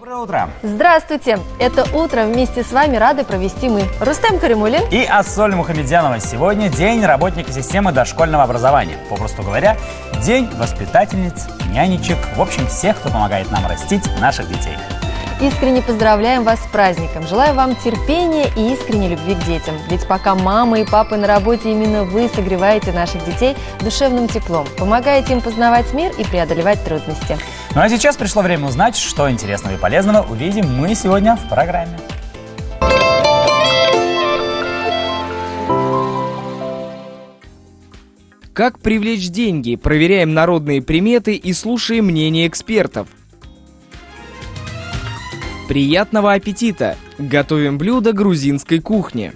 Доброе утро! Здравствуйте! Это утро вместе с вами рады провести мы, Рустем Каримуллин и Ассоль Мухамедзянова. Сегодня день работника системы дошкольного образования. Попросту говоря, день воспитательниц, нянечек, в общем, всех, кто помогает нам растить наших детей. Искренне поздравляем вас с праздником. Желаю вам терпения и искренней любви к детям. Ведь пока мама и папа на работе, именно вы согреваете наших детей душевным теплом, помогаете им познавать мир и преодолевать трудности. Ну а сейчас пришло время узнать, что интересного и полезного увидим мы сегодня в программе. Как привлечь деньги? Проверяем народные приметы и слушаем мнение экспертов. Приятного аппетита! Готовим блюдо грузинской кухни.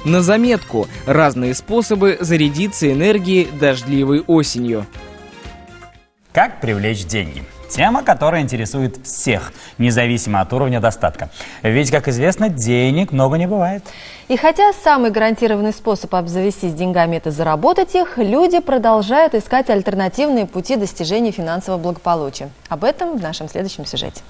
На заметку: разные способы зарядиться энергией дождливой осенью. Как привлечь деньги? Тема, которая интересует всех, независимо от уровня достатка. Ведь, как известно, денег много не бывает. И хотя самый гарантированный способ обзавестись деньгами – это заработать их, люди продолжают искать альтернативные пути достижения финансового благополучия. Об этом в нашем следующем сюжете.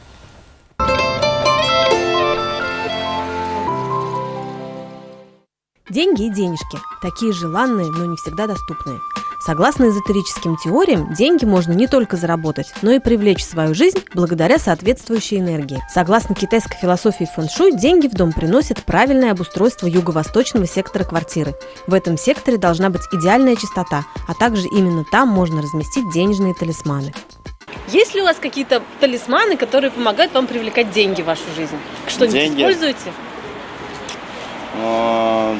Деньги и денежки – такие желанные, но не всегда доступные. Согласно эзотерическим теориям, деньги можно не только заработать, но и привлечь в свою жизнь благодаря соответствующей энергии. Согласно китайской философии фэн-шуй, деньги в дом приносят правильное обустройство юго-восточного сектора квартиры. В этом секторе должна быть идеальная чистота, а также именно там можно разместить денежные талисманы. Есть ли у вас какие-то талисманы, которые помогают вам привлекать деньги в вашу жизнь? Что-нибудь используете?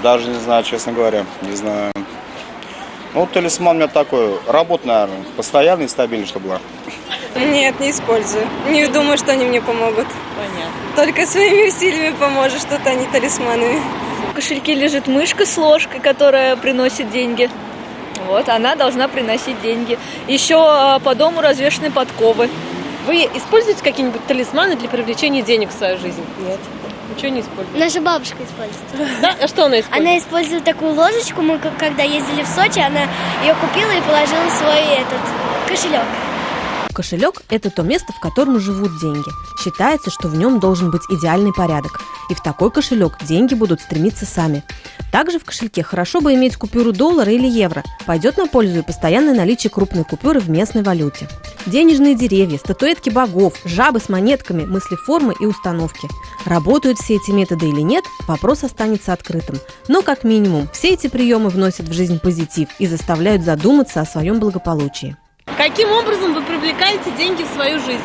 Даже не знаю, честно говоря, не знаю. Ну, талисман у меня такой, работа, наверное, постоянный и стабильный, чтобы была. Нет, не использую. Не думаю, что они мне помогут. Понятно. Только своими усилиями поможет что-то, а не талисманами. В кошельке лежит мышка с ложкой, которая приносит деньги. Вот, она должна приносить деньги. Еще по дому развешаны подковы. Вы используете какие-нибудь талисманы для привлечения денег в свою жизнь? Нет. Ничего не используете? Наша бабушка использует. Да? А что она использует? Она использует такую ложечку. Мы когда ездили в Сочи, она ее купила и положила в свой кошелек. Кошелек – это то место, в котором живут деньги. Считается, что в нем должен быть идеальный порядок. И в такой кошелек деньги будут стремиться сами. Также в кошельке хорошо бы иметь купюру доллара или евро. Пойдет на пользу и постоянное наличие крупной купюры в местной валюте. Денежные деревья, статуэтки богов, жабы с монетками, мыслеформы и установки. Работают все эти методы или нет, вопрос останется открытым. Но, как минимум, все эти приемы вносят в жизнь позитив и заставляют задуматься о своем благополучии. Каким образом вы привлекаете деньги в свою жизнь?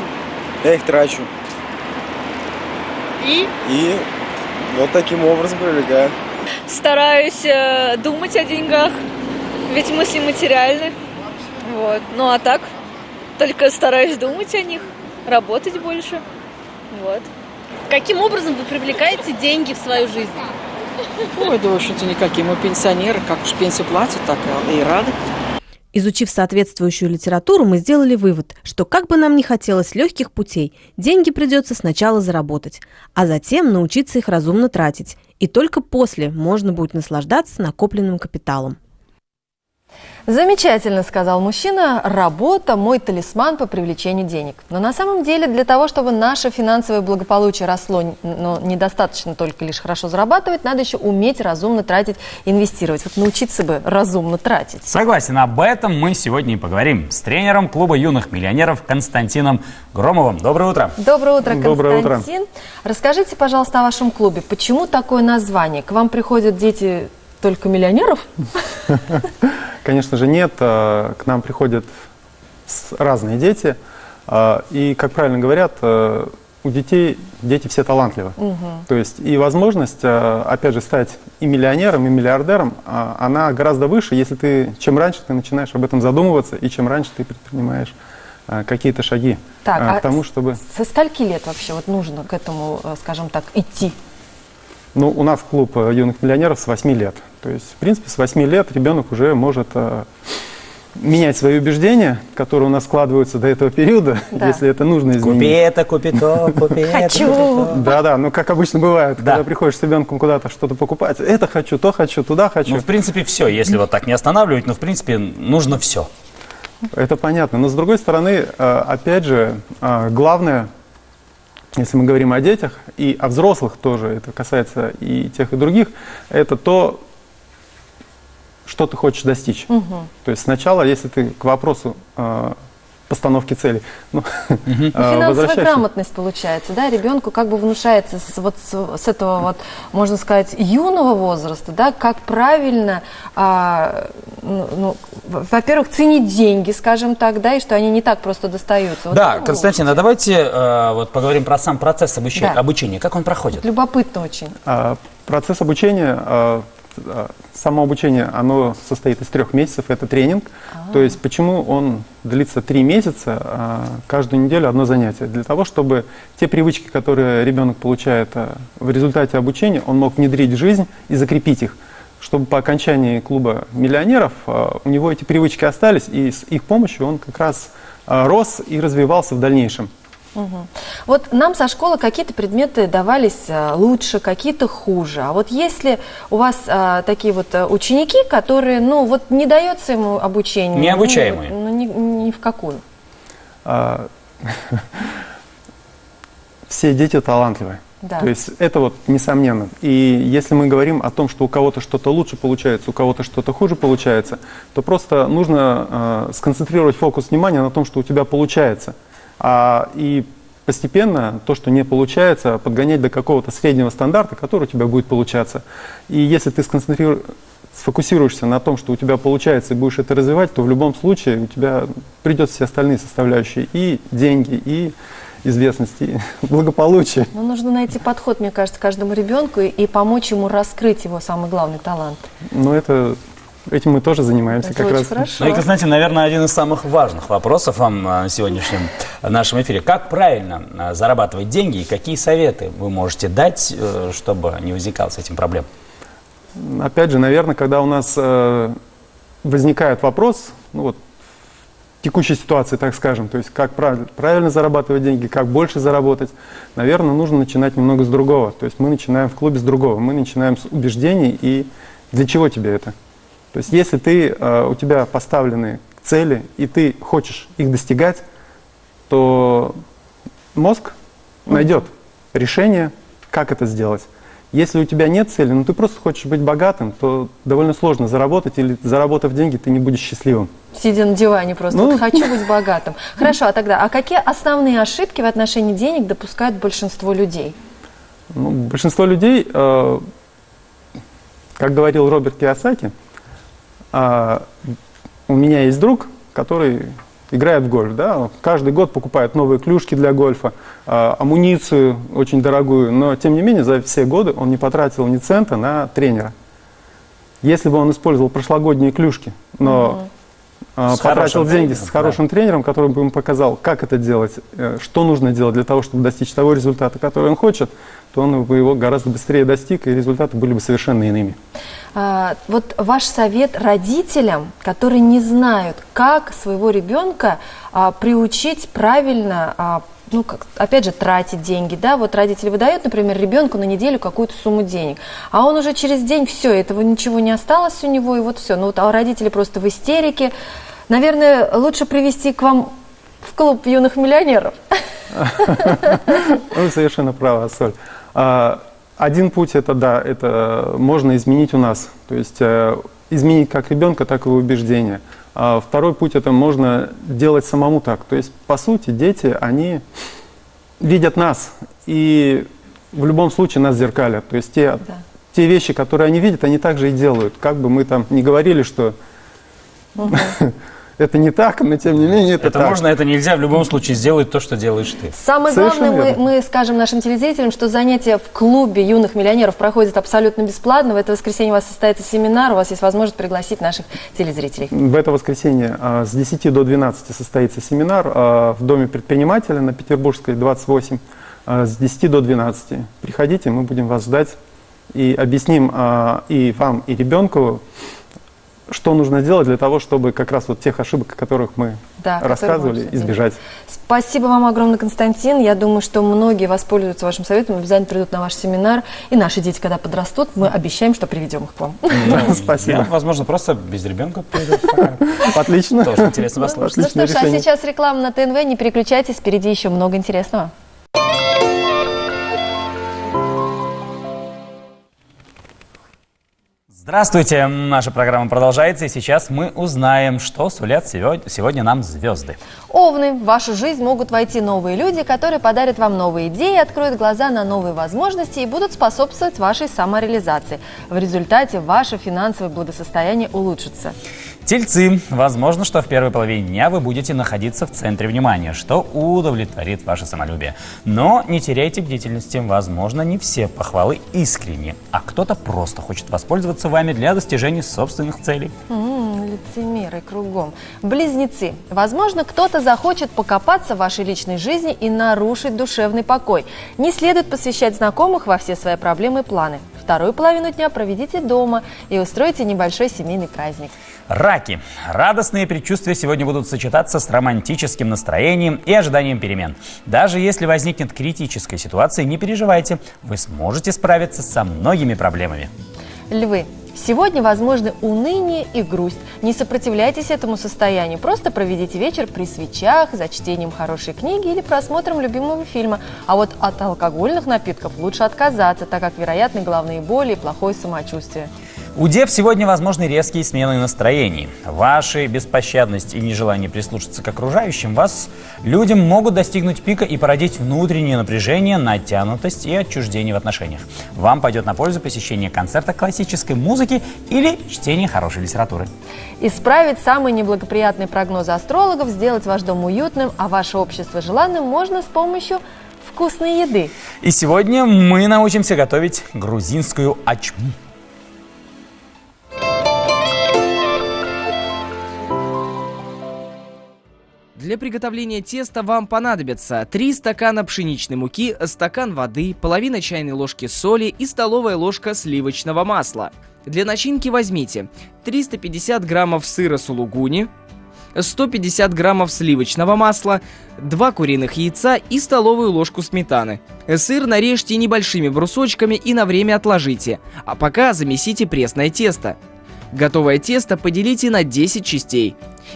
Я их трачу. И вот таким образом привлекаю. Стараюсь думать о деньгах, ведь мысли материальны. Вот. Ну а так, только стараюсь думать о них, работать больше. Вот. каким образом вы привлекаете деньги в свою жизнь? Ой, да, в общем-то, никаким. Мы пенсионеры, как уж пенсию платят, так и рады. Изучив соответствующую литературу, мы сделали вывод, что как бы нам ни хотелось легких путей, деньги придется сначала заработать, а затем научиться их разумно тратить. И только после можно будет наслаждаться накопленным капиталом. Замечательно, сказал мужчина, работа – мой талисман по привлечению денег. Но на самом деле для того, чтобы наше финансовое благополучие росло, но недостаточно только лишь хорошо зарабатывать, надо еще уметь разумно тратить, инвестировать. Вот научиться бы разумно тратить. Согласен, об этом мы сегодня и поговорим с тренером клуба юных миллионеров Константином Громовым. Доброе утро. Доброе утро, Константин. Доброе утро. Расскажите, пожалуйста, о вашем клубе. Почему такое название? К вам приходят дети только миллионеров? Конечно же нет, к нам приходят разные дети, и, как правильно говорят, у детей дети все талантливы. То есть и возможность, опять же, стать и миллионером, и миллиардером, она гораздо выше, если ты, чем раньше ты начинаешь об этом задумываться, и чем раньше ты предпринимаешь какие-то шаги к тому, чтобы... Со скольки лет вообще вот нужно к этому, скажем так, идти? Ну, у нас клуб юных миллионеров с 8 лет. То есть, в принципе, с 8 лет ребенок уже может менять свои убеждения, которые у нас складываются до этого периода, если это нужно изменить. Купи это, купи то, купи это. Хочу! Да-да, ну как обычно бывает, когда приходишь с ребенком куда-то что-то покупать, это хочу, то хочу, туда хочу. Ну, в принципе, все, если вот так не останавливать, но, в принципе, нужно все. Это понятно. Но с другой стороны, опять же, главное, если мы говорим о детях и о взрослых тоже, это касается и тех, и других, это то, что ты хочешь достичь. То есть сначала, если ты к вопросу постановки целей. Финансовая грамотность получается, да, ребенку как бы внушается с этого вот, можно сказать, юного возраста, да, как правильно, во-первых, ценить деньги, скажем так, да, и что они не так просто достаются. Да, Константин, а давайте вот поговорим про сам процесс обучения. Как он проходит? Любопытно очень. Процесс обучения, само обучение, оно состоит из 3 месяцев, это тренинг. То есть почему он длится 3 месяца, каждую неделю одно занятие? Для того, чтобы те привычки, которые ребенок получает в результате обучения, он мог внедрить в жизнь и закрепить их. Чтобы по окончании клуба миллионеров у него эти привычки остались, и с их помощью он как раз рос и развивался в дальнейшем. Вот нам со школы какие-то предметы давались лучше, какие-то хуже. А вот если у вас такие вот ученики, которые, ну, вот не дается ему обучение. Необучаемые. Ни в какую. Все дети талантливые. Да. То есть это вот несомненно. И если мы говорим о том, что у кого-то что-то лучше получается, у кого-то что-то хуже получается, то просто нужно сконцентрировать фокус внимания на том, что у тебя получается. И постепенно то, что не получается, подгонять до какого-то среднего стандарта, который у тебя будет получаться. И если ты сфокусируешься на том, что у тебя получается, и будешь это развивать, то в любом случае у тебя придет все остальные составляющие. И деньги, и известность, и благополучие. Ну, нужно найти подход, мне кажется, каждому ребенку и помочь ему раскрыть его самый главный талант. Ну, этим мы тоже занимаемся это как раз. Хорошо. Ну и, Константин, наверное, один из самых важных вопросов вам на сегодняшнем нашем эфире. Как правильно зарабатывать деньги и какие советы вы можете дать, чтобы не возникало с этим проблем? Опять же, наверное, когда у нас возникает вопрос, ну вот, в текущей ситуации, так скажем, то есть как правильно зарабатывать деньги, как больше заработать, наверное, нужно начинать немного с другого. То есть мы начинаем в клубе с другого, мы начинаем с убеждений и для чего тебе это? То есть если у тебя поставлены цели, и ты хочешь их достигать, то мозг найдет решение, как это сделать. Если у тебя нет цели, но ты просто хочешь быть богатым, то довольно сложно заработать, или заработав деньги, ты не будешь счастливым. Сидя на диване просто, вот хочу быть богатым. Хорошо, а какие основные ошибки в отношении денег допускают большинство людей? Ну, большинство людей, как говорил Роберт Кийосаки, у меня есть друг, который играет в гольф, да? Каждый год покупает новые клюшки для гольфа, амуницию очень дорогую, но тем не менее за все годы он не потратил ни цента на тренера. Если бы он использовал прошлогодние клюшки, но потратил деньги с хорошим тренером, который бы ему показал, как это делать, что нужно делать для того, чтобы достичь того результата, который он хочет, то он бы его гораздо быстрее достиг, и результаты были бы совершенно иными. Вот ваш совет родителям, которые не знают, как своего ребенка приучить правильно, опять же, тратить деньги, да, вот родители выдают, например, ребенку на неделю какую-то сумму денег, а он уже через день все, этого ничего не осталось у него, и вот все, а родители просто в истерике. Наверное, лучше привести к вам в клуб юных миллионеров. Вы совершенно правы, Соль. Один путь это можно изменить у нас, то есть изменить как ребенка, так и его убеждения. Второй путь это можно делать самому так. То есть, по сути, дети, они видят нас и в любом случае нас зеркалят. То есть те вещи, которые они видят, они также и делают. Как бы мы там ни говорили, что это не так, но тем не менее это так. Можно, это нельзя, в любом случае сделать то, что делаешь ты. Самое главное, мы скажем нашим телезрителям, что занятия в клубе юных миллионеров проходят абсолютно бесплатно. В это воскресенье у вас состоится семинар, у вас есть возможность пригласить наших телезрителей. В это воскресенье с 10 до 12 состоится семинар в Доме предпринимателя на Петербургской, 28, с 10 до 12. Приходите, мы будем вас ждать и объясним и вам, и ребенку что нужно сделать для того, чтобы как раз вот тех ошибок, о которых мы рассказывали, которые избежать. Спасибо вам огромное, Константин. Я думаю, что многие воспользуются вашим советом, обязательно придут на ваш семинар. И наши дети, когда подрастут, мы обещаем, что приведем их к вам. Спасибо. Возможно, просто без ребенка придут. Отлично. Тоже интересно послушать. Ну что ж, а сейчас реклама на ТНВ. Не переключайтесь, впереди еще много интересного. Здравствуйте! Наша программа продолжается, и сейчас мы узнаем, что сулят сегодня нам звезды. Овны, в вашу жизнь могут войти новые люди, которые подарят вам новые идеи, откроют глаза на новые возможности и будут способствовать вашей самореализации. В результате ваше финансовое благосостояние улучшится. Тельцы. Возможно, что в первой половине дня вы будете находиться в центре внимания, что удовлетворит ваше самолюбие. Но не теряйте бдительности. Возможно, не все похвалы искренни, а кто-то просто хочет воспользоваться вами для достижения собственных целей. Лицемеры кругом. Близнецы. Возможно, кто-то захочет покопаться в вашей личной жизни и нарушить душевный покой. Не следует посвящать знакомых во все свои проблемы и планы. Вторую половину дня проведите дома и устройте небольшой семейный праздник. Раки. Радостные предчувствия сегодня будут сочетаться с романтическим настроением и ожиданием перемен. Даже если возникнет критическая ситуация, не переживайте, вы сможете справиться со многими проблемами. Львы. Сегодня возможны уныние и грусть. Не сопротивляйтесь этому состоянию. Просто проведите вечер при свечах, за чтением хорошей книги или просмотром любимого фильма. А вот от алкогольных напитков лучше отказаться, так как вероятны головные боли и плохое самочувствие. У дев сегодня возможны резкие смены настроений. Ваша беспощадность и нежелание прислушаться к окружающим вас людям могут достигнуть пика и породить внутреннее напряжение, натянутость и отчуждение в отношениях. Вам пойдет на пользу посещение концерта классической музыки или чтение хорошей литературы. Исправить самые неблагоприятные прогнозы астрологов, сделать ваш дом уютным, а ваше общество желанным можно с помощью вкусной еды. И сегодня мы научимся готовить грузинскую ачму. Для приготовления теста вам понадобится 3 стакана пшеничной муки, стакан воды, половина чайной ложки соли и столовая ложка сливочного масла. Для начинки возьмите 350 граммов сыра сулугуни, 150 граммов сливочного масла, 2 куриных яйца и столовую ложку сметаны. Сыр нарежьте небольшими брусочками и на время отложите, а пока замесите пресное тесто. Готовое тесто поделите на 10 частей.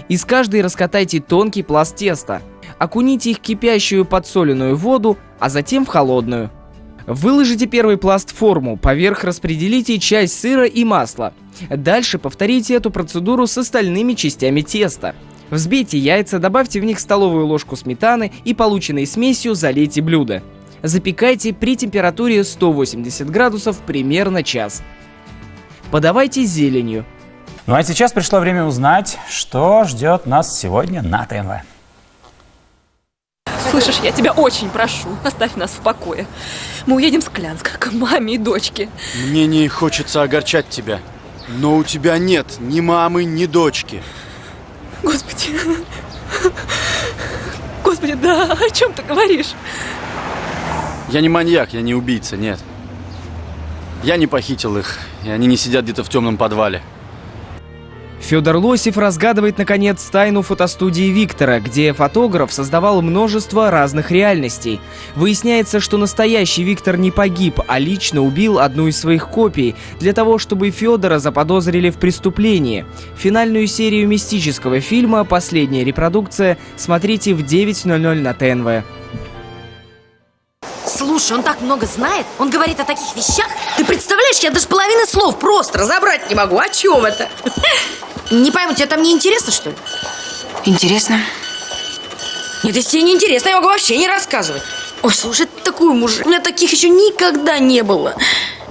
Из каждой раскатайте тонкий пласт теста. Окуните их в кипящую подсоленную воду, а затем в холодную. Выложите первый пласт в форму, поверх распределите часть сыра и масла. Дальше повторите эту процедуру с остальными частями теста. Взбейте яйца, добавьте в них столовую ложку сметаны и полученной смесью залейте блюдо. Запекайте при температуре 180 градусов примерно час. Подавайте с зеленью. Ну а сейчас пришло время узнать, что ждет нас сегодня на ТНВ. Слышишь, я тебя очень прошу, оставь нас в покое. Мы уедем с Клянска к маме и дочке. Мне не хочется огорчать тебя, но у тебя нет ни мамы, ни дочки. Господи, Господи, да о чем ты говоришь? Я не маньяк, я не убийца, нет. Я не похитил их, и они не сидят где-то в темном подвале. Федор Лосев разгадывает, наконец, тайну фотостудии Виктора, где фотограф создавал множество разных реальностей. Выясняется, что настоящий Виктор не погиб, а лично убил одну из своих копий, для того, чтобы Федора заподозрили в преступлении. Финальную серию мистического фильма «Последняя репродукция» смотрите в 9:00 на ТНВ. Слушай, он так много знает, он говорит о таких вещах. Ты представляешь, я даже половины слов просто разобрать не могу. О чем это? Не пойму, тебе там не интересно, что ли? Интересно. Нет, если тебе не интересно, я могу вообще не рассказывать. Ой, слушай, ты такой мужик. У меня таких еще никогда не было.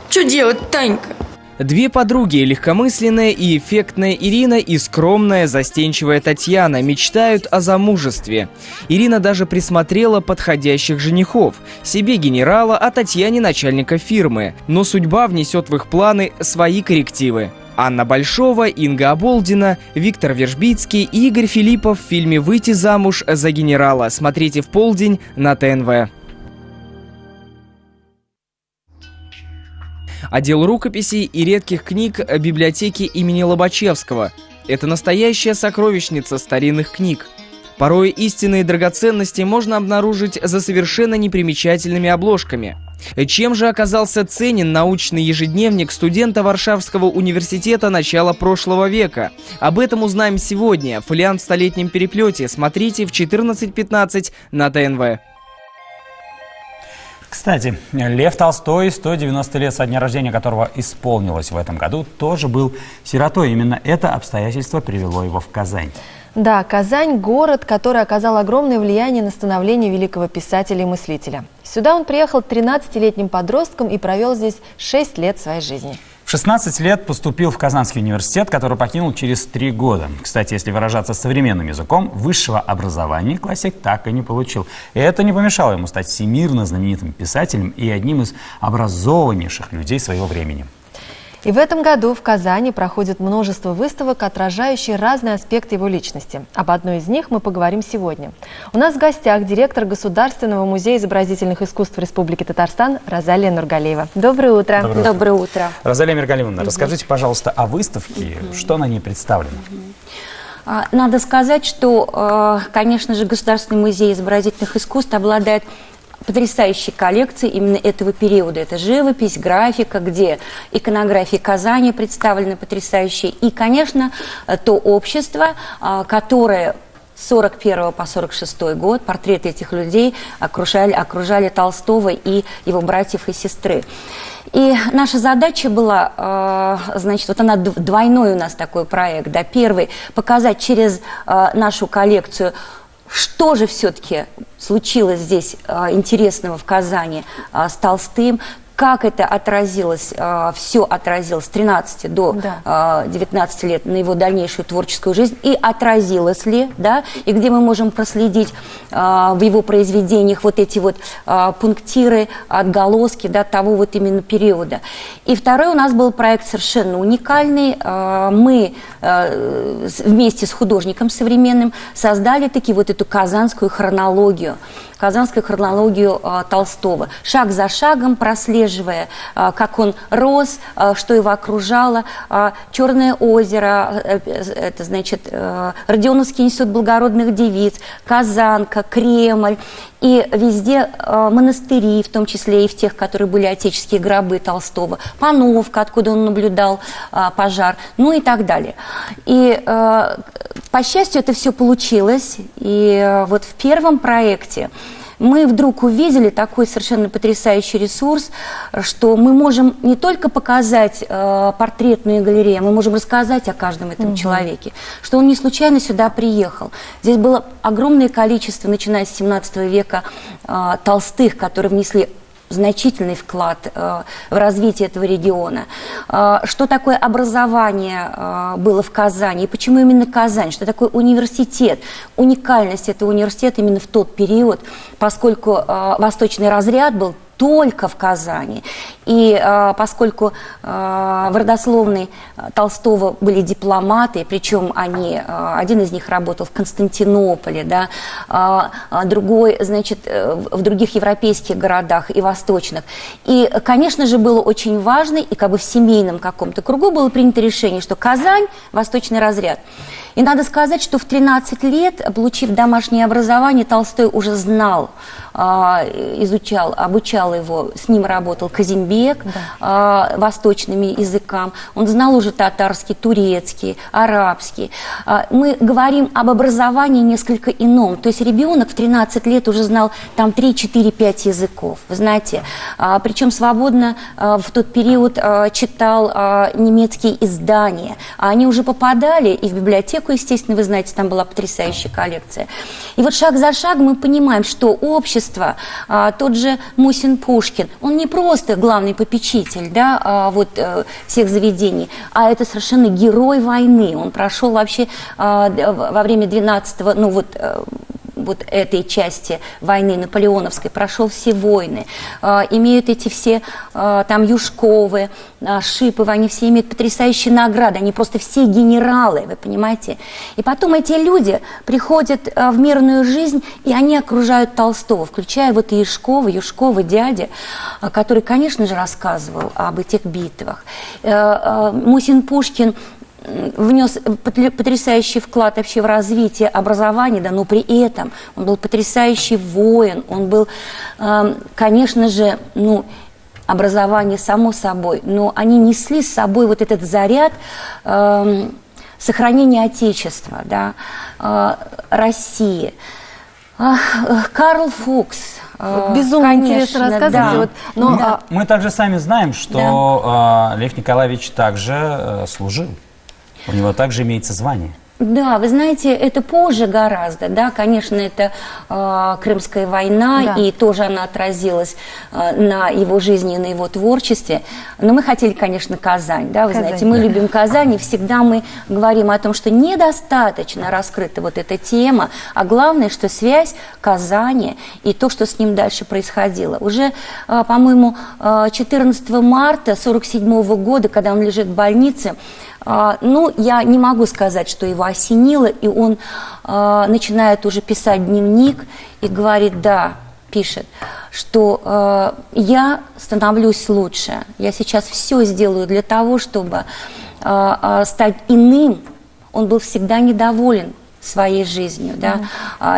Что делать, Танька? Две подруги, легкомысленная и эффектная Ирина и скромная, застенчивая Татьяна, мечтают о замужестве. Ирина даже присмотрела подходящих женихов. Себе генерала, а Татьяне начальника фирмы. Но судьба внесет в их планы свои коррективы. Анна Большова, Инга Оболдина, Виктор Вержбицкий и Игорь Филиппов в фильме «Выйти замуж за генерала». Смотрите в полдень на ТНВ. Отдел рукописей и редких книг библиотеки имени Лобачевского. Это настоящая сокровищница старинных книг. Порой истинные драгоценности можно обнаружить за совершенно непримечательными обложками. Чем же оказался ценен научный ежедневник студента Варшавского университета начала прошлого века? Об этом узнаем сегодня. Фолиант в столетнем переплете. Смотрите в 14:15 на ТНВ. Кстати, Лев Толстой, 190 лет со дня рождения которого исполнилось в этом году, тоже был сиротой. Именно это обстоятельство привело его в Казань. Да, Казань – город, который оказал огромное влияние на становление великого писателя и мыслителя. Сюда он приехал 13-летним подростком и провел здесь 6 лет своей жизни. В 16 лет поступил в Казанский университет, который покинул через 3 года. Кстати, если выражаться современным языком, высшего образования классик так и не получил. И это не помешало ему стать всемирно знаменитым писателем и одним из образованнейших людей своего времени. И в этом году в Казани проходит множество выставок, отражающие разные аспекты его личности. Об одной из них мы поговорим сегодня. У нас в гостях директор Государственного музея изобразительных искусств Республики Татарстан Розалия Нургалиева. Доброе утро. Доброе утро. Розалия Миргалиевна, расскажите, пожалуйста, о выставке, что на ней представлено? Надо сказать, что, конечно же, Государственный музей изобразительных искусств обладает потрясающей коллекции именно этого периода. Это живопись, графика, где иконография Казани представлена потрясающей. И, конечно, то общество, которое с 41 по 46 год, портреты этих людей окружали Толстого и его братьев и сестры. И наша задача была, значит, вот она двойной у нас такой проект. Да, первый – показать через нашу коллекцию, что же все-таки случилось здесь интересного в Казани с Толстым, как это отразилось, все отразилось с 13 до 19 лет на его дальнейшую творческую жизнь, и отразилось ли, да, и где мы можем проследить в его произведениях вот эти вот пунктиры, отголоски, да, того вот именно периода. И второй у нас был проект совершенно уникальный. Мы вместе с художником современным создали таки вот эту казанскую хронологию Толстого. Шаг за шагом прослеживая, как он рос, что его окружало. Черное озеро, это значит Родионовский институт благородных девиц, Казанка, Кремль. И везде монастыри, в том числе и в тех, которые были отеческие гробы Толстого, Пановка, откуда он наблюдал пожар, ну и так далее. И, по счастью, это все получилось. И вот в первом проекте мы вдруг увидели такой совершенно потрясающий ресурс, что мы можем не только показать портретную галерею, мы можем рассказать о каждом этом человеке, что он не случайно сюда приехал. Здесь было огромное количество, начиная с 17 века, Толстых, которые внесли значительный вклад в развитие этого региона. Что такое образование было в Казани, и почему именно Казань, что такое университет. Уникальность этого университета именно в тот период, поскольку восточный разряд был только в Казани. И поскольку в родословной Толстого были дипломаты, причем один из них работал в Константинополе, да, другой, значит, в других европейских городах и восточных. И, конечно же, было очень важно, и как бы в семейном каком-то кругу было принято решение, что Казань – восточный разряд. И надо сказать, что в 13 лет, получив домашнее образование, Толстой уже знал, изучал, обучал его, с ним работал Казимбек, восточными языкам. Он знал уже татарский, турецкий, арабский. Мы говорим об образовании несколько ином. То есть ребенок в 13 лет уже знал там 3, 4, 5 языков. Вы знаете, причем свободно в тот период читал немецкие издания. Они уже попадали и в библиотеку, естественно, вы знаете, там была потрясающая коллекция. И вот шаг за шагом мы понимаем, что общество, тот же Мусин Пушкин, он не просто главный попечитель, да, всех заведений, а это совершенно герой войны. Он прошел вообще во время 12-го, вот этой части войны наполеоновской, прошел все войны, имеют эти все там Юшковы, Шиповы, они все имеют потрясающие награды, они просто все генералы, вы понимаете? И потом эти люди приходят в мирную жизнь, и они окружают Толстого, включая вот и Юшкова дядя, который, конечно же, рассказывал об этих битвах. Мусин Пушкин внес потрясающий вклад вообще в развитие образования, да, но при этом он был потрясающий воин, он был, конечно же, ну, образование само собой, но они несли с собой вот этот заряд сохранения Отечества, да, России. Карл Фукс. Безумно интересно рассказывать. Да. Вот, но, Да. Мы также сами знаем, что Лев Николаевич также служил. У него также имеется звание. Да, вы знаете, это позже гораздо, да, конечно, это Крымская война, Да. и тоже она отразилась на его жизни и на его творчестве, но мы хотели, конечно, Казань, да, вы Казань, знаете, мы да. любим Казань, и всегда мы говорим о том, что недостаточно раскрыта вот эта тема, а главное, что связь Казани и то, что с ним дальше происходило. Уже, по-моему, 14 марта 1947 года, когда он лежит в больнице, ну, я не могу сказать, что его осенило, и он начинает уже писать дневник и говорит, да, пишет, что я становлюсь лучше, я сейчас все сделаю для того, чтобы стать иным. Он был всегда недоволен своей жизнью, да,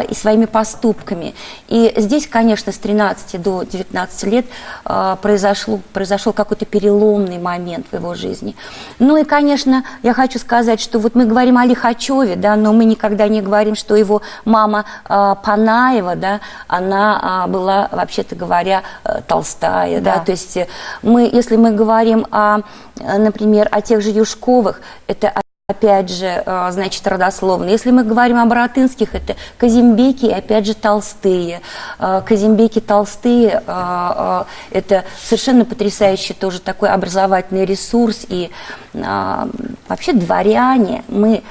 и своими поступками. И здесь, конечно, с 13 до 19 лет произошел какой-то переломный момент в его жизни. Ну и, конечно, я хочу сказать, что вот мы говорим о Лихачеве, да, но мы никогда не говорим, что его мама Панаева, да, она была, вообще-то говоря, Толстая, да, то есть если мы говорим например, о тех же Юшковых, это опять же, значит, родословно. Если мы говорим о Баратынских, это Казимбеки и, опять же, Толстые. Казимбеки, Толстые – это совершенно потрясающий тоже такой образовательный ресурс. И вообще дворяне, мы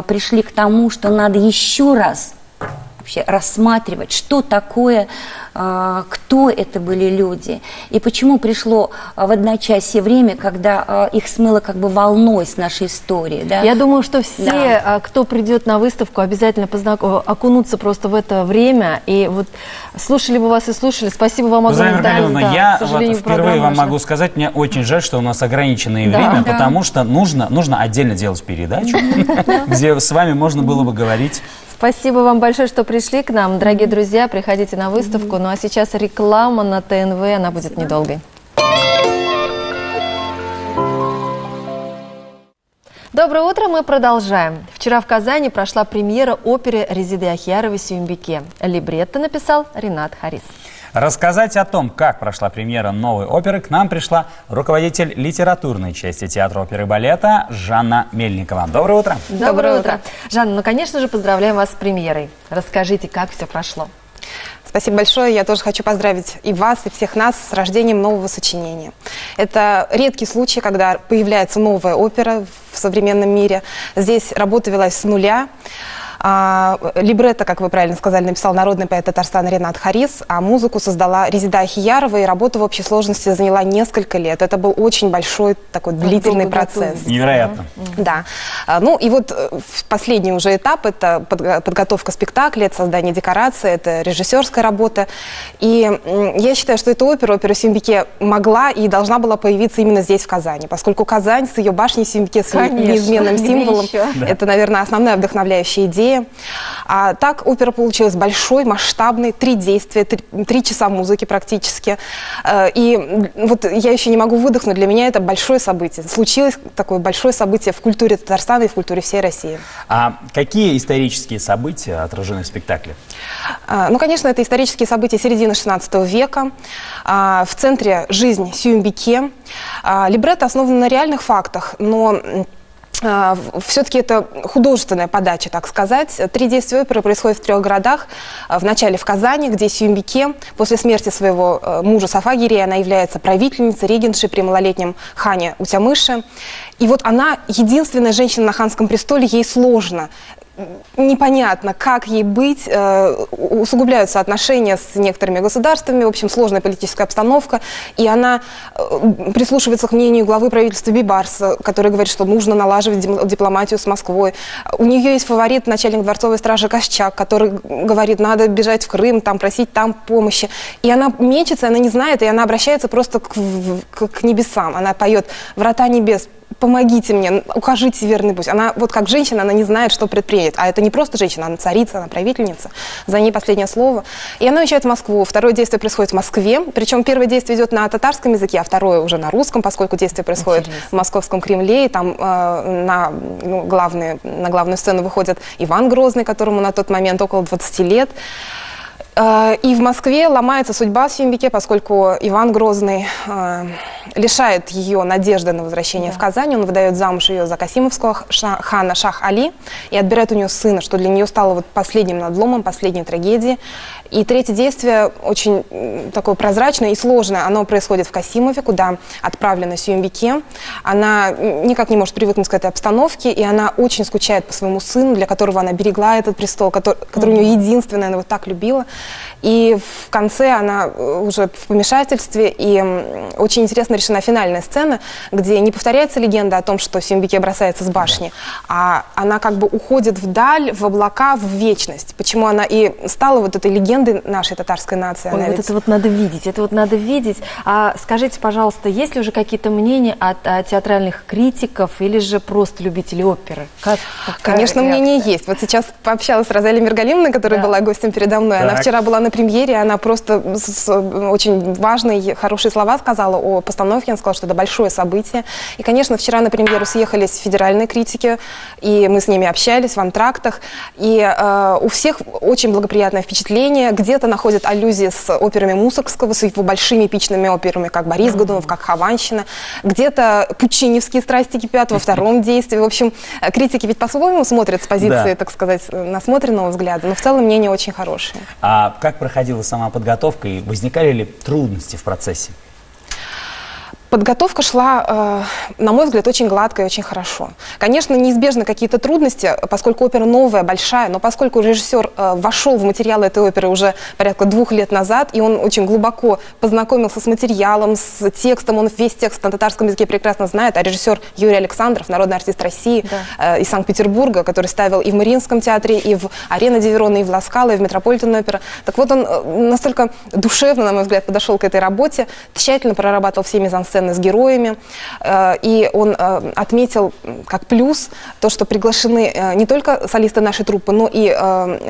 пришли к тому, что надо еще раз вообще рассматривать, что такое, кто это были люди, и почему пришло в одночасье время, когда их смыло как бы волной с нашей истории. Да? Я думаю, что все, кто придет на выставку, обязательно окунутся просто в это время. И вот слушали бы вас и слушали. Спасибо вам огромное. Да, я вот впервые вам могу сказать, мне очень жаль, что у нас ограниченное время, потому что нужно отдельно делать передачу, где с вами можно было бы говорить. Спасибо вам большое, что пришли к нам. Дорогие друзья, приходите на выставку. Ну а сейчас реклама на ТНВ, она будет недолгой. Доброе утро, мы продолжаем. Вчера в Казани прошла премьера оперы Резиды Ахьяровой «Сюмбике». Либретто написал Ринат Харис. Рассказать о том, как прошла премьера новой оперы, к нам пришла руководитель литературной части театра оперы и балета Жанна Мельникова. Доброе утро. Доброе утро. Жанна, ну, конечно же, поздравляем вас с премьерой. Расскажите, как все прошло. Спасибо большое. Я тоже хочу поздравить и вас, и всех нас с рождением нового сочинения. Это редкий случай, когда появляется новая опера в современном мире. Здесь работа велась с нуля. Либретто, как вы правильно сказали, написал народный поэт Татарстана Ринат Харис, а музыку создала Резида Ахьярова, и работа в общей сложности заняла несколько лет. Это был очень большой такой длительный процесс. Невероятно. Да. Ну и вот последний уже этап – это подготовка спектакля, это создание декорации, это режиссерская работа. И я считаю, что эта опера «Сюмбике» могла и должна была появиться именно здесь, в Казани, поскольку Казань с ее башней Сюмбике, с ее неизменным символом, это, наверное, основная вдохновляющая идея. А так опера получилась большой, масштабной, 3 действия, 3 часа музыки практически. И вот я еще не могу выдохнуть, для меня это большое событие. Случилось такое большое событие в культуре Татарстана и в культуре всей России. А какие исторические события отражены в спектакле? Ну, конечно, это исторические события середины 16 века. В центре жизнь Сюмбике. Либретто основано на реальных фактах, но все-таки это художественная подача, так сказать. 3 действия оперы происходят в 3 городах. Вначале в Казани, где Сюмбике после смерти своего мужа Сафагирея она является правительницей, регентшей при малолетнем хане Утямыше. И вот она единственная женщина на ханском престоле, ей сложно непонятно, как ей быть, усугубляются отношения с некоторыми государствами, в общем, сложная политическая обстановка, и она прислушивается к мнению главы правительства Бейбарса, который говорит, что нужно налаживать дипломатию с Москвой. У нее есть фаворит, начальник дворцовой стражи Кощак, который говорит, надо бежать в Крым, там просить там помощи. И она мечется, она не знает, и она обращается просто к небесам. Она поет «Врата небес», помогите мне, укажите верный путь. Она вот как женщина, она не знает, что предпринять. А это не просто женщина, она царица, она правительница. За ней последнее слово. И она уезжает в Москву. Второе действие происходит в Москве. Причем первое действие идет на татарском языке, а второе уже на русском, поскольку действие происходит в Московском Кремле. И там на главную сцену выходит Иван Грозный, которому на тот момент около 20 лет. И в Москве ломается судьба Сюмбике, поскольку Иван Грозный лишает ее надежды на возвращение в Казань. Он выдает замуж ее за касимовского хана Шах-Али и отбирает у нее сына, что для нее стало вот последним надломом, последней трагедией. И третье действие очень такое прозрачное и сложное. Оно происходит в Касимове, куда отправлена Сюмбике. Она никак не может привыкнуть к этой обстановке, и она очень скучает по своему сыну, для которого она берегла этот престол, который у нее единственный, она его так любила. И в конце она уже в помешательстве, и очень интересно решена финальная сцена, где не повторяется легенда о том, что Сюмбике бросается с башни, а она как бы уходит вдаль, в облака, в вечность. Почему она и стала вот этой легендой нашей татарской нации. Ой, вот это вот надо видеть, это вот надо видеть. А скажите, пожалуйста, есть ли уже какие-то мнения от театральных критиков или же просто любителей оперы? Конечно, мнение есть. Вот сейчас пообщалась с Розалией Миргалимовной, которая была гостем передо мной. Она вчера была на премьере, она просто очень важные, хорошие слова сказала о постановке. Она сказала, что это большое событие. И, конечно, вчера на премьеру съехались федеральные критики, и мы с ними общались в антрактах. И у всех очень благоприятное впечатление. Где-то находят аллюзии с операми Мусоргского, с его большими эпичными операми, как «Борис Годунов», как «Хованщина». Где-то пучиневские страсти кипят во втором действии. В общем, критики ведь по-своему смотрят с позиции, так сказать, насмотренного взгляда, но в целом мнение очень хорошее. А как проходила сама подготовка и возникали ли трудности в процессе? Подготовка шла, на мой взгляд, очень гладко и очень хорошо. Конечно, неизбежны какие-то трудности, поскольку опера новая, большая, но поскольку режиссер вошел в материал этой оперы уже порядка 2 лет назад, и он очень глубоко познакомился с материалом, с текстом, он весь текст на татарском языке прекрасно знает, а режиссер Юрий Александров, народный артист России из Санкт-Петербурга, который ставил и в Мариинском театре, и в Арена ди Верона, и в Ла Скала, и в Метрополитен-опера. Так вот, он настолько душевно, на мой взгляд, подошел к этой работе, тщательно прорабатывал все мизансцены с героями, и он отметил как плюс то, что приглашены не только солисты нашей труппы, но и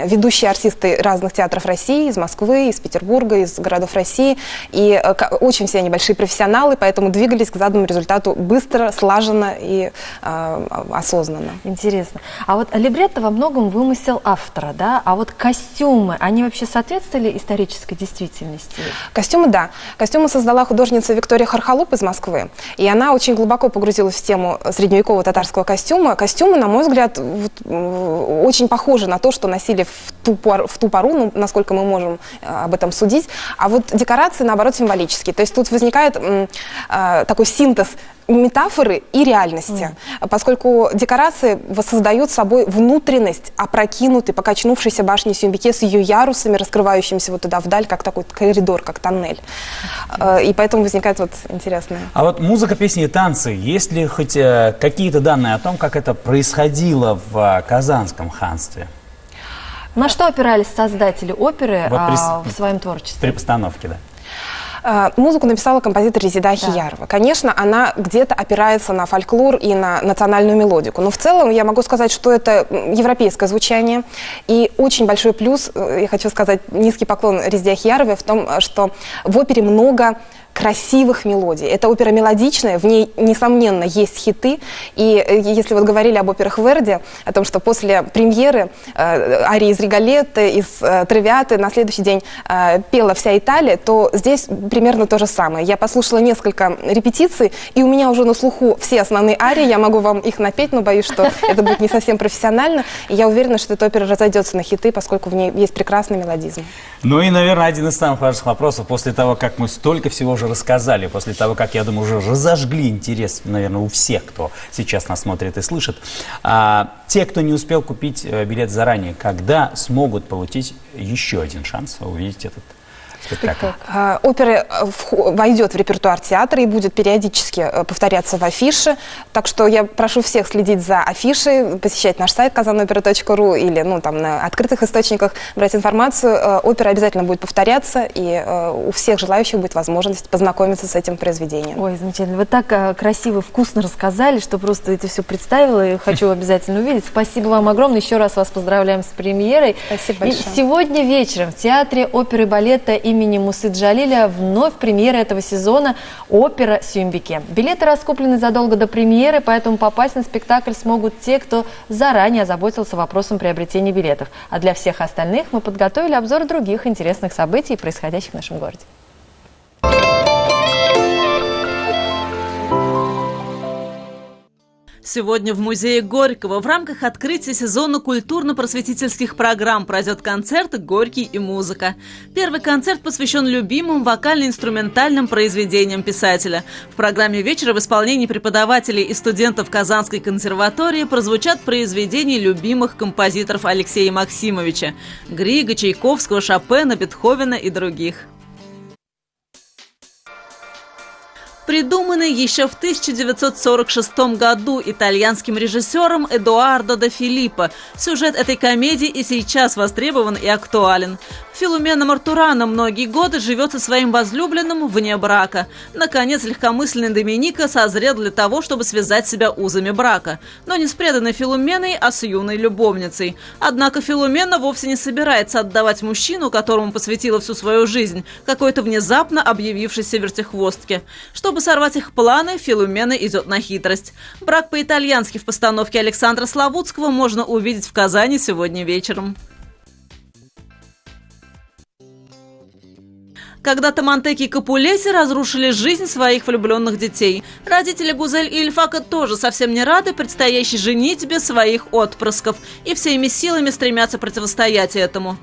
ведущие артисты разных театров России, из Москвы, из Петербурга, из городов России, и очень все они большие профессионалы, поэтому двигались к заданному результату быстро, слаженно и осознанно. Интересно. А вот либретто во многом вымысел автора, да? А вот костюмы, они вообще соответствовали исторической действительности? Костюмы, да. Костюмы создала художница Виктория Хархалуп из Москвы, и она очень глубоко погрузилась в тему средневекового татарского костюма. Костюмы, на мой взгляд, очень похожи на то, что носили в ту пору, ну, насколько мы можем об этом судить, а вот декорации, наоборот, символические. То есть тут возникает такой синтез метафоры и реальности, поскольку декорации воссоздают собой внутренность опрокинутой, покачнувшейся башни Сюмбике с ее ярусами, раскрывающимися вот туда вдаль, как такой коридор, как тоннель. И поэтому возникает вот интересное. А вот музыка, песни и танцы, есть ли хоть какие-то данные о том, как это происходило в Казанском ханстве? На что опирались создатели оперы в своем творчестве? При постановке, да. Музыку написала композитор Резида Ахиярова. Конечно, она где-то опирается на фольклор и на национальную мелодику. Но в целом я могу сказать, что это европейское звучание. И очень большой плюс, я хочу сказать, низкий поклон Резиде Ахияровой в том, что в опере много красивых мелодий. Эта опера мелодичная, в ней, несомненно, есть хиты. И если вот говорили об операх Верди, о том, что после премьеры арии из Риголетты, из Травиаты на следующий день пела вся Италия, то здесь примерно то же самое. Я послушала несколько репетиций, и у меня уже на слуху все основные арии. Я могу вам их напеть, но боюсь, что это будет не совсем профессионально. И я уверена, что эта опера разойдется на хиты, поскольку в ней есть прекрасный мелодизм. Ну и, наверное, один из самых важных вопросов после того, как мы столько всего уже уже рассказали, после того, как, я думаю, уже разожгли интерес, наверное, у всех, кто сейчас нас смотрит и слышит. Те, кто не успел купить билет заранее, когда смогут получить еще один шанс увидеть этот спектакль? Опера войдет в репертуар театра и будет периодически повторяться в афише. Так что я прошу всех следить за афишей, посещать наш сайт kazanopera.ru или там, на открытых источниках брать информацию. Опера обязательно будет повторяться, и у всех желающих будет возможность познакомиться с этим произведением. Ой, замечательно. Вы так красиво, вкусно рассказали, что просто это все представила и хочу обязательно увидеть. Спасибо вам огромное. Еще раз вас поздравляем с премьерой. Спасибо большое. И сегодня вечером в Театре оперы и балета имени Мусы Джалиля вновь премьера этого сезона «Опера Сюмбике». Билеты раскуплены задолго до премьеры, поэтому попасть на спектакль смогут те, кто заранее озаботился вопросом приобретения билетов. А для всех остальных мы подготовили обзор других интересных событий, происходящих в нашем городе. Сегодня в музее Горького в рамках открытия сезона культурно-просветительских программ пройдет концерт «Горький и музыка». Первый концерт посвящен любимым вокально-инструментальным произведениям писателя. В программе вечера в исполнении преподавателей и студентов Казанской консерватории прозвучат произведения любимых композиторов Алексея Максимовича – Грига, Чайковского, Шопена, Бетховена и других. Придуманный еще в 1946 году итальянским режиссером Эдуардо де Филиппо, сюжет этой комедии и сейчас востребован и актуален. Филумена Мартурано многие годы живет со своим возлюбленным вне брака. Наконец, легкомысленный Доминика созрел для того, чтобы связать себя узами брака. Но не с преданной Филуменой, а с юной любовницей. Однако Филумена вовсе не собирается отдавать мужчину, которому посвятила всю свою жизнь, какой-то внезапно объявившейся вертихвостке. Чтобы сорвать их планы, Филумена идет на хитрость. «Брак по-итальянски» в постановке Александра Славутского можно увидеть в Казани сегодня вечером. Когда-то Монтеки и Капулети разрушили жизнь своих влюбленных детей. Родители Гузель и Ильфака тоже совсем не рады предстоящей женитьбе своих отпрысков и всеми силами стремятся противостоять этому.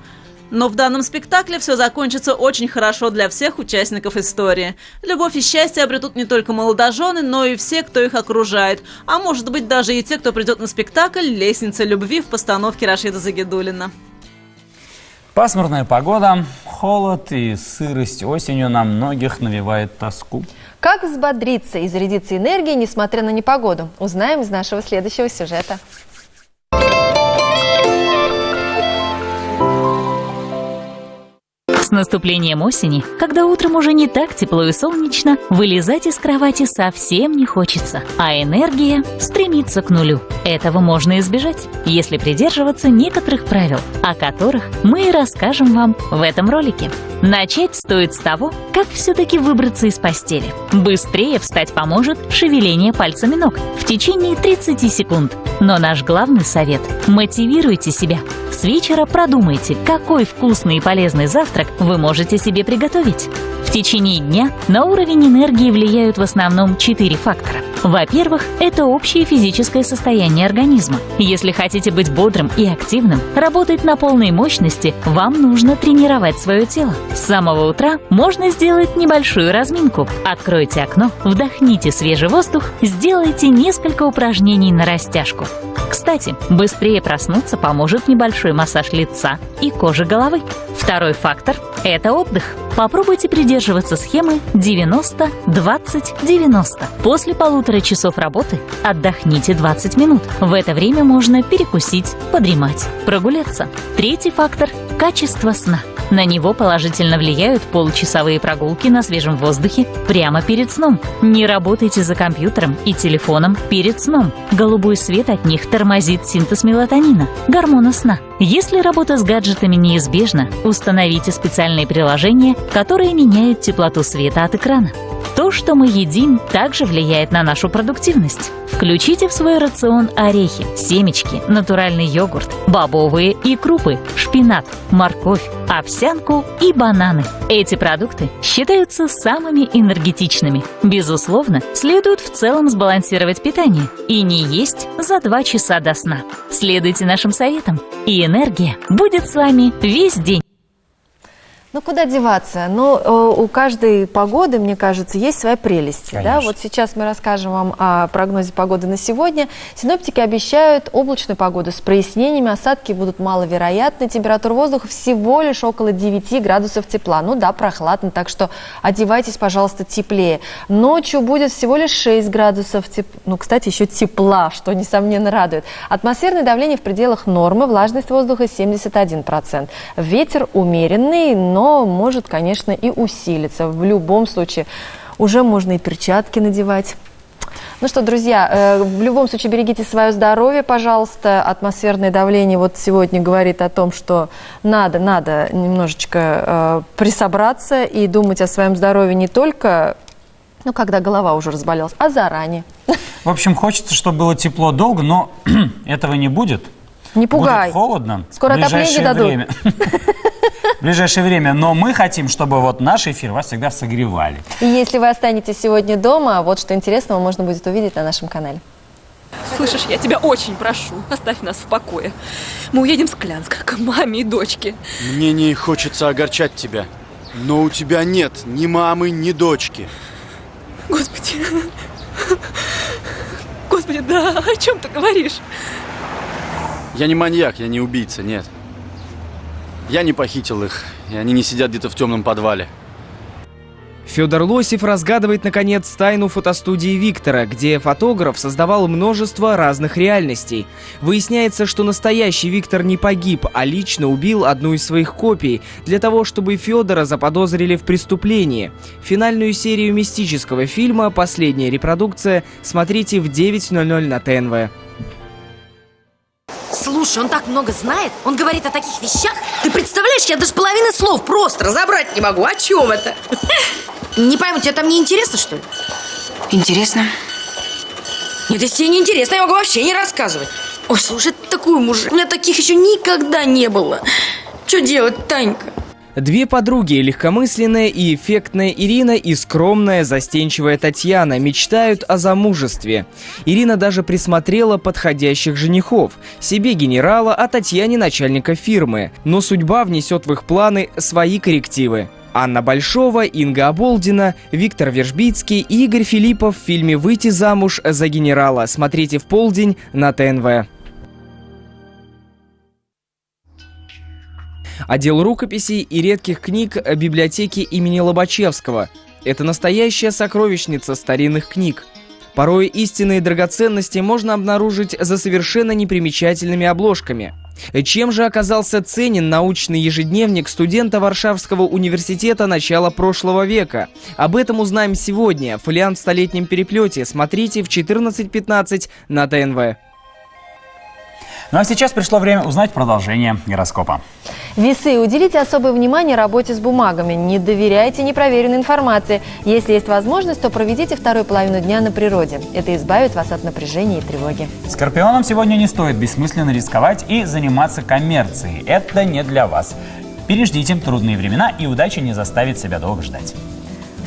Но в данном спектакле все закончится очень хорошо для всех участников истории. Любовь и счастье обретут не только молодожены, но и все, кто их окружает. А может быть даже и те, кто придет на спектакль «Лестница любви» в постановке Рашида Загидуллина. Пасмурная погода, холод и сырость осенью на многих навевает тоску. Как взбодриться и зарядиться энергией, несмотря на непогоду, узнаем из нашего следующего сюжета. С наступлением осени, когда утром уже не так тепло и солнечно, вылезать из кровати совсем не хочется, а энергия стремится к нулю. Этого можно избежать, если придерживаться некоторых правил, о которых мы и расскажем вам в этом ролике. Начать стоит с того, как все-таки выбраться из постели. Быстрее встать поможет шевеление пальцами ног в течение 30 секунд. Но наш главный совет – мотивируйте себя. С вечера продумайте, какой вкусный и полезный завтрак вы можете себе приготовить. В течение дня на уровень энергии влияют в основном 4 фактора. Во-первых, это общее физическое состояние организма. Если хотите быть бодрым и активным, работать на полной мощности, вам нужно тренировать свое тело. С самого утра можно сделать небольшую разминку. Откройте окно, вдохните свежий воздух, сделайте несколько упражнений на растяжку. Кстати, быстрее проснуться поможет небольшой массаж лица и кожи головы. Второй фактор – это отдых. Попробуйте придерживаться схемы 90-20-90. После 1,5 часов работы отдохните 20 минут. В это время можно перекусить, подремать, прогуляться. Третий фактор – качество сна. На него положительно влияют получасовые прогулки на свежем воздухе прямо перед сном. Не работайте за компьютером и телефоном перед сном. Голубой свет от них тормозит синтез мелатонина, гормона сна. Если работа с гаджетами неизбежна, установите специальные приложения, которые меняют теплоту света от экрана. То, что мы едим, также влияет на нашу продуктивность. Включите в свой рацион орехи, семечки, натуральный йогурт, бобовые и крупы, шпинат, морковь, овсянку и бананы. Эти продукты считаются самыми энергетичными. Безусловно, следует в целом сбалансировать питание и не есть за 2 часа до сна. Следуйте нашим советам, и энергия будет с вами весь день. Ну, куда деваться? Ну, у каждой погоды, мне кажется, есть свои прелести. Да? Вот сейчас мы расскажем вам о прогнозе погоды на сегодня. Синоптики обещают облачную погоду с прояснениями. Осадки будут маловероятны. Температура воздуха всего лишь около 9 градусов тепла. Ну да, прохладно, так что одевайтесь, пожалуйста, теплее. Ночью будет всего лишь 6 градусов тепла. Ну, кстати, еще тепла, что, несомненно, радует. Атмосферное давление в пределах нормы, влажность воздуха 71%. Ветер умеренный, но может, конечно, и усилиться. В любом случае, уже можно и перчатки надевать. Ну что, друзья, в любом случае берегите свое здоровье, пожалуйста. Атмосферное давление вот сегодня говорит о том, что надо немножечко присобраться и думать о своем здоровье не только, ну, когда голова уже разболелась, а заранее. В общем, хочется, чтобы было тепло долго, но этого не будет. Не пугай. Будет холодно. Скоро отопление дадут. В ближайшее время. Но мы хотим, чтобы вот наш эфир вас всегда согревали. И если вы останетесь сегодня дома, вот что интересного можно будет увидеть на нашем канале. Слышишь, я тебя очень прошу, оставь нас в покое. Мы уедем с Клянска к маме и дочке. Мне не хочется огорчать тебя, но у тебя нет ни мамы, ни дочки. Господи. Господи, да о чем ты говоришь? Я не маньяк, я не убийца, нет. Я не похитил их, и они не сидят где-то в темном подвале. Федор Лосев разгадывает, наконец, тайну фотостудии Виктора, где фотограф создавал множество разных реальностей. Выясняется, что настоящий Виктор не погиб, а лично убил одну из своих копий, для того, чтобы Федора заподозрили в преступлении. Финальную серию мистического фильма «Последняя репродукция» смотрите в 9:00 на ТНВ. Слушай, он так много знает, он говорит о таких вещах. Ты представляешь, я даже половины слов просто разобрать не могу. О чем это? Не пойму, тебе там не интересно, что ли? Интересно. Нет, если тебе не интересно, я могу вообще не рассказывать. Ой, слушай, ты такой мужик. У меня таких еще никогда не было. Что делать, Танька? Две подруги, легкомысленная и эффектная Ирина и скромная, застенчивая Татьяна, мечтают о замужестве. Ирина даже присмотрела подходящих женихов. Себе генерала, а Татьяне начальника фирмы. Но судьба внесет в их планы свои коррективы. Анна Большова, Инга Оболдина, Виктор Вержбицкий и Игорь Филиппов в фильме «Выйти замуж за генерала». Смотрите в полдень на ТНВ. Отдел рукописей и редких книг библиотеки имени Лобачевского. Это настоящая сокровищница старинных книг. Порой истинные драгоценности можно обнаружить за совершенно непримечательными обложками. Чем же оказался ценен научный ежедневник студента Варшавского университета начала прошлого века? Об этом узнаем сегодня. Фолиант в столетнем переплете. Смотрите в 14:15 на ТНВ. Ну а сейчас пришло время узнать продолжение гороскопа. Весы. Уделите особое внимание работе с бумагами. Не доверяйте непроверенной информации. Если есть возможность, то проведите вторую половину дня на природе. Это избавит вас от напряжения и тревоги. Скорпионам сегодня не стоит бессмысленно рисковать и заниматься коммерцией. Это не для вас. Переждите трудные времена, и удача не заставит себя долго ждать.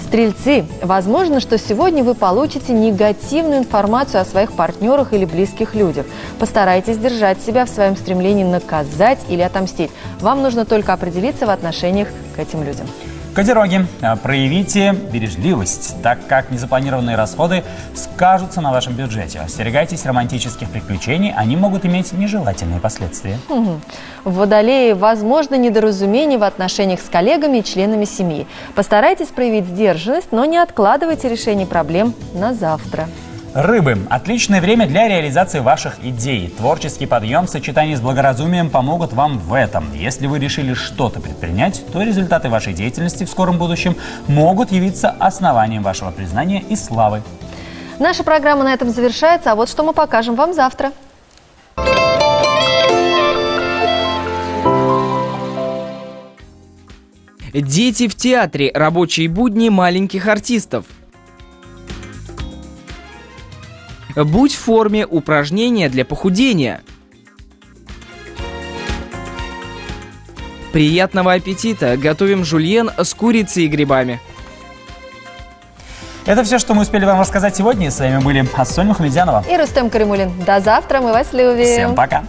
Стрельцы. Возможно, что сегодня вы получите негативную информацию о своих партнерах или близких людях. Постарайтесь держать себя в своем стремлении наказать или отомстить. Вам нужно только определиться в отношениях к этим людям. Козероги, проявите бережливость, так как незапланированные расходы скажутся на вашем бюджете. Остерегайтесь романтических приключений, они могут иметь нежелательные последствия. Водолеи, возможно недоразумение в отношениях с коллегами и членами семьи. Постарайтесь проявить сдержанность, но не откладывайте решение проблем на завтра. Рыбы. Отличное время для реализации ваших идей. Творческий подъем в сочетании с благоразумием помогут вам в этом. Если вы решили что-то предпринять, то результаты вашей деятельности в скором будущем могут явиться основанием вашего признания и славы. Наша программа на этом завершается, а вот что мы покажем вам завтра. Дети в театре. Рабочие будни маленьких артистов. Будь в форме. Упражнения для похудения. Приятного аппетита! Готовим жульен с курицей и грибами. Это все, что мы успели вам рассказать сегодня. С вами были Ассоль Мухамедзянова и Рустем Каримулин. До завтра, мы вас любим. Всем пока!